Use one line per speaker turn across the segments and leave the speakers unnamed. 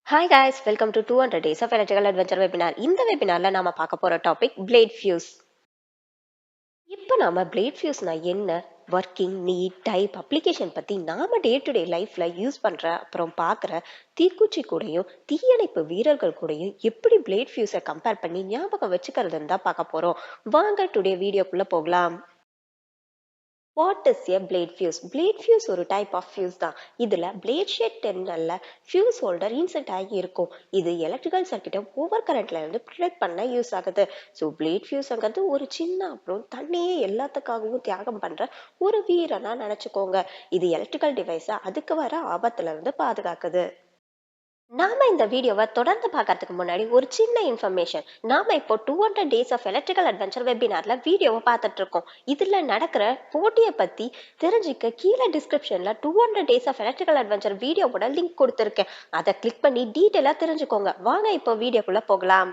Hi guys, welcome to 200 Days of Electrical Adventure webinar. இந்த வெபினார்ல நாம பார்க்க போற டாபிக் blade fuse. இப்போ நாம blade fuseனா என்ன, ஒர்க்கிங், நீட், டைப், அப்ளிகேஷன் பத்தி நாம டே டு டே லைஃப்ல யூஸ் பண்ற அப்புறம் பார்க்குற தீக்குச்சி கூடயும் தீயணைப்பு வீரர்கள் கூடயும் எப்படி blade fuse கம்பேர் பண்ணி ஞாபகம் வச்சுக்கிறதுன்னு தான் பார்க்க போறோம். வாங்க டுடே வீடியோக்குள்ள போகலாம். What is a blade fuse? Blade fuse ஒரு type of fuse தான். இதுல blade shade terminalல fuse holder insert ஆகி இருக்கும். இது எலக்ட்ரிக்கல் சர்க்யூட்டை ஓவர் கரண்ட்ல இருந்து ப்ரொடெக்ட் பண்ண யூஸ் ஆகுது. ஸோ blade fuseங்கிறது ஒரு சின்ன அப்புறம் தன்னையே எல்லாத்துக்காகவும் தியாகம் பண்ற ஒரு வீரனா நினைச்சுக்கோங்க. இது எலக்ட்ரிக்கல் டிவைஸை அதுக்கு வர ஆபத்துல இருந்து பாதுகாக்குது. நாம இந்த வீடியோவை தொடர்ந்து பார்க்கறதுக்கு முன்னாடி ஒரு சின்ன இன்ஃபர்மேஷன். நாம இப்போ 200 டேஸ் ஆஃப் எலக்ட்ரிக்கல் அட்வென்ச்சர் வெபினார்ல வீடியோவை பார்த்துட்டு இருக்கோம். இதுல நடக்கிற போட்டியை பத்தி தெரிஞ்சுக்க கீழே டிஸ்கிரிப்ஷன்ல 200 டேஸ் ஆஃப் எலக்ட்ரிக்கல் அட்வென்ச்சர் வீடியோவோட லிங்க் கொடுத்துருக்கேன். அதை கிளிக் பண்ணி டீட்டெயிலா தெரிஞ்சுக்கோங்க. வாங்க இப்போ வீடியோக்குள்ள போகலாம்.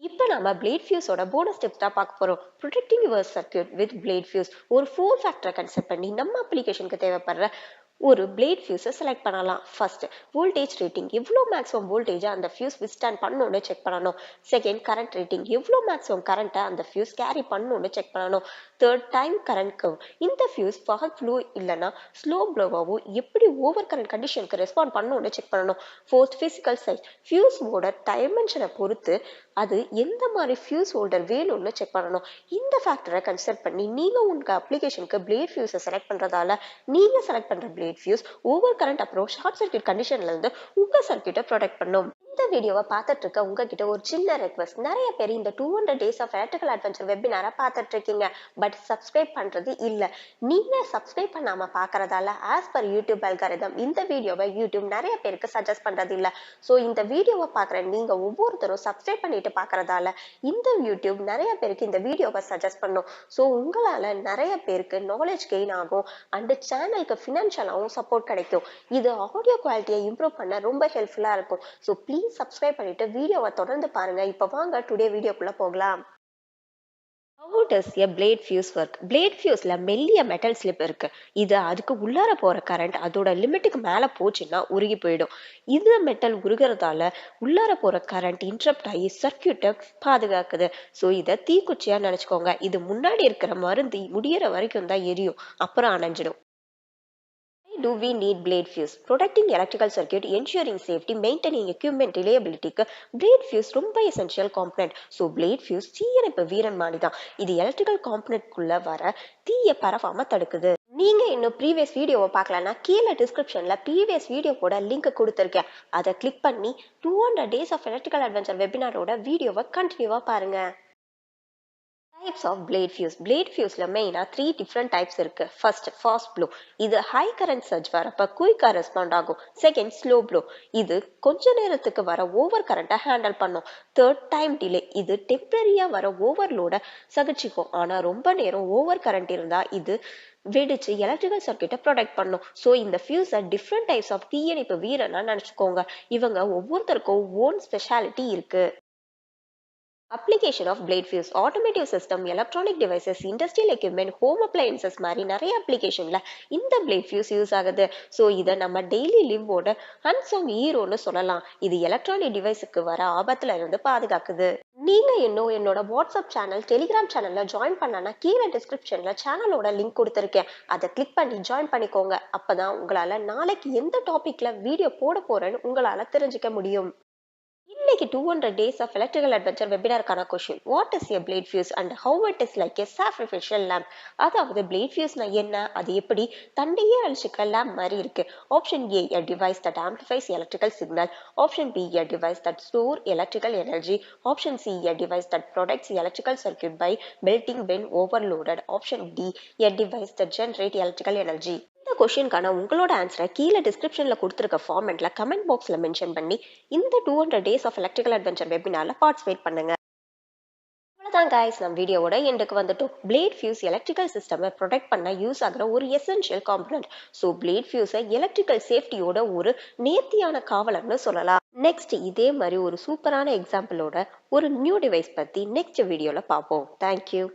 இப்போ நாம பிளேட் ஃபியூஸோட போனஸ் டிப்ஸ் தான் பார்க்க போறோம். Protecting your circuit with blade fuse ஒரு 4 ஃபேக்டரை கன்சிடர் பண்ணி நம்ம அப்ளிகேஷனுக்கு தேவைப்படுற ஒரு பிளேட் ஃபியூஸை செலக்ட் பண்ணலாம். ஃபர்ஸ்ட், வோல்டேஜ் ரேட்டிங், எவ்வளோ மேக்ஸிமம் வோல்டேஜை அந்த ஃபியூஸ் விஸ்டாண்ட் பண்ணணும்னு செக் பண்ணணும். செகண்ட், கரண்ட் ரேட்டிங், எவ்வளோ மேக்ஸிமம் கரண்ட்டை அந்த ஃபியூஸ் கேரி பண்ணணும்னு செக் பண்ணணும். தேர்ட், டைம் கரண்ட் கர்வ், இந்த ஃபியூஸ் ஃபாஸ்ட் ஃப்ளோ இல்லைன்னா ஸ்லோ ப்ளோவாகவும் எப்படி ஓவர் கரண்ட் கண்டிஷனுக்கு ரெஸ்பாண்ட் பண்ணணும்னு செக் பண்ணணும். ஃபோர்த், ஃபிசிக்கல் சைஸ், ஃபியூஸோட டைமென்ஷனை பொறுத்து அது எந்த மாதிரி ஃபியூஸ் ஹோல்டர் வேணும்னு செக் பண்ணணும். இந்த ஃபேக்டரை கன்சிடர் பண்ணி நீங்க உங்க அப்ளிகேஷனுக்கு பிளேட் ஃபியூஸை செலக்ட் பண்றதால நீங்க செலக்ட் பண்ற பிளேட் ஃபியூஸ் ஓவர் கரண்ட் அப்புறம் ஷார்ட் சர்க்யூட் கண்டிஷன்ல இருந்து உங்க சர்க்யூட்டை ப்ரொடெக்ட் பண்ணும். இந்த வீடியோவை பார்த்துட்டு இருக்க உங்ககிட்ட ஒரு சின்ன ரெக்வஸ்ட். நிறைய பேர் இந்த 200 டேஸ் ஆஃப் எலக்ட்ரிக்கல் அட்வென்ச்சர் வெபினாரை பார்த்துட்டு இருக்கீங்க, பட் சப்ஸ்கிரைப் பண்றது இல்ல. நீங்க சப்ஸ்கிரைப் பண்ணாம பாக்குறதால ஆஸ் பர் யூடியூப் அல்காரிதம் இந்த வீடியோவை யூடியூப் நிறைய பேருக்கு சஜஸ்ட் பண்றது இல்ல. ஸோ இந்த வீடியோவை பார்க்குற நீங்க ஒவ்வொருத்தரும் சப்ஸ்கிரைப் பண்ணிட்டு பாக்குறதால இந்த யூடியூப் நிறைய பேருக்கு இந்த வீடியோவை சஜஸ்ட் பண்ணும். ஸோ உங்களால நிறைய பேருக்கு நாலேஜ் கெயின் ஆகும் அண்ட் சேனலுக்கு ஃபினான்ஷியலாகவும் சப்போர்ட் கிடைக்கும். இது ஆடியோ குவாலிட்டியை இம்ப்ரூவ் பண்ண ரொம்ப ஹெல்ப்ஃபுல்லா இருக்கும். ஸோ ப்ளீஸ் சப்ஸ்கிரைப் பண்ணிட்டு வீடியோவை தொடர்ந்து பாருங்க. இப்போ வாங்க டுடே வீடியோக்குள்ள போகலாம். How does a blade fuse work? Blade fuseல மெல்லிய மெட்டல் ஸ்லிப் இருக்கு. இது அதுக்கு உள்ளார போற கரண்ட் அதோட லிமிட்டுக்கு மேல போச்சுன்னா உருகி போயிடும். இது மெட்டல் உருகிறதால உள்ளார போற கரண்ட் இன்டரப்ட் ஆகி சர்க்யூட்டை பாதுகாக்குது. ஸோ இதை தீக்குச்சியா நினைச்சுக்கோங்க. இது முன்னாடி இருக்கிற மருந்து முடியற வரைக்கும் தான் எரியும், அப்புறம் அணைஞ்சிடும். Do we need blade fuse? Protecting electrical circuit, ensuring safety, maintaining equipment reliability க்கு blade fuse ரொம்ப essential component. So blade fuse தீயணைப்பு வீரன் மாதிரி தான். இது எலக்ட்ரிக்கல் காம்பனன்ட் குள்ள வர தீய பரவாம தடுக்குது. நீங்க இன்னும் ப்ரீவியஸ் வீடியோவை பார்க்கலன்னா கீழே டிஸ்கிரிப்ஷன்ல ப்ரீவியஸ் வீடியோவோட லிங்க் கொடுத்துருக்கேன். அதை கிளிக் பண்ணி 200 டேஸ் ஆஃப் எலக்ட்ரிக்கல் அட்வென்ச்சர் வெபினாரோட வீடியோவை கண்டினியூவா பாருங்க. Types of blade fuse. Blade fuseல மெயினா 3 different types இருக்கு. First, fast blow. இது high current surge வரப்ப குயிக்கா ரெஸ்பாண்ட் ஆகும். Second, slow blow. இது கொஞ்ச நேரத்துக்கு வர ஓவர் கரண்ட்டை ஹேண்டில் பண்ணும். Third, time delay. இது டெம்பரரியா வர ஓவர்லோட சகிச்சுக்கும். ஆனா ரொம்ப நேரம் ஓவர் கரண்ட் இருந்தா இது வெடிச்சு எலக்ட்ரிக்கல் சர்க்யூட்டை ப்ரொடெக்ட் பண்ணும். ஸோ இந்த ஃபியூஸை டிஃப்ரெண்ட் டைப்ஸ் ஆஃப் தீயணைப்பு வீரனா நினைச்சுக்கோங்க. இவங்க ஒவ்வொருத்தருக்கும் ஓன் ஸ்பெஷாலிட்டி இருக்கு. Application of blade fuse, automotive system, electronic devices, industrial equipment, home appliances மாதிரி நிறைய அப்ளிகேஷன்ல இந்த பிளேட் ஃபியூஸ் யூஸ் ஆகுது. ஸோ இதை நம்ம டெய்லி லிவோட அன்சாங் ஹீரோன்னு சொல்லலாம். இது எலக்ட்ரானிக் டிவைஸுக்கு வர ஆபத்துல இருந்து பாதுகாக்குது. நீங்க இன்னும் என்னோட வாட்ஸ்அப் சேனல், டெலிகிராம் சேனல்ல ஜாயின் பண்ணனா கீழே டிஸ்கிரிப்ஷன்ல சேனலோட லிங்க் கொடுத்துருக்கேன். அதை கிளிக் பண்ணி ஜாயின் பண்ணிக்கோங்க. அப்பதான் உங்களால நாளைக்கு எந்த டாபிக்ல வீடியோ போட போறேன்னு உங்களால தெரிஞ்சுக்க முடியும். இன்னைக்கு 200 டேஸ் ஆஃப் எலக்ட்ரிக்கல் அட்வென்ச்சர் வெபினாருக்கான question, what is a blade fuse and how it is like a sacrificial lamp? அதாவது பிளேட் ஃபியூஸ்னா என்ன, அது எப்படி தண்டையே அழிச்சுக்க லேம்ப் மாதிரி இருக்கு. Option A, a device that amplifies electrical signal. Option B, a device that store electrical energy. Option C, a device that protects electrical circuit by melting when overloaded. Option D, a device that generate electrical energy. இந்த கொஸ்டினுக்கான உங்களோட ஆன்சரை கீழே டிஸ்கிரிப்ஷன்ல கொடுத்துருக்க ஃபார்மெட்ல comment பாக்ஸ்ல mention பண்ணி இந்த 200 days of electrical adventure வெபினார்ல பார்ட்டிசிபேட் பண்ணுங்க. அவ்வளவுதான் guys, நம்ம வீடியோவோட எண்டுக்கு வந்துட்டோம். பிளேட் ஃபியூஸ் எலக்ட்ரிக்கல் சிஸ்டமை ப்ரொடெக்ட் பண்ண யூஸ் ஆகிற ஒரு எசென்ஷியல் காம்பனன்ட். ஸோ பிளேட் ஃபியூஸை எலக்ட்ரிக்கல் சேஃப்டியோட ஒரு நேர்த்தியான காவலர்னு சொல்லலாம். நெக்ஸ்ட் இதே மாதிரி ஒரு சூப்பரான எக்ஸாம்பிளோட ஒரு நியூ டிவைஸ் பத்தி நெக்ஸ்ட் வீடியோல பார்ப்போம். தேங்க்யூ.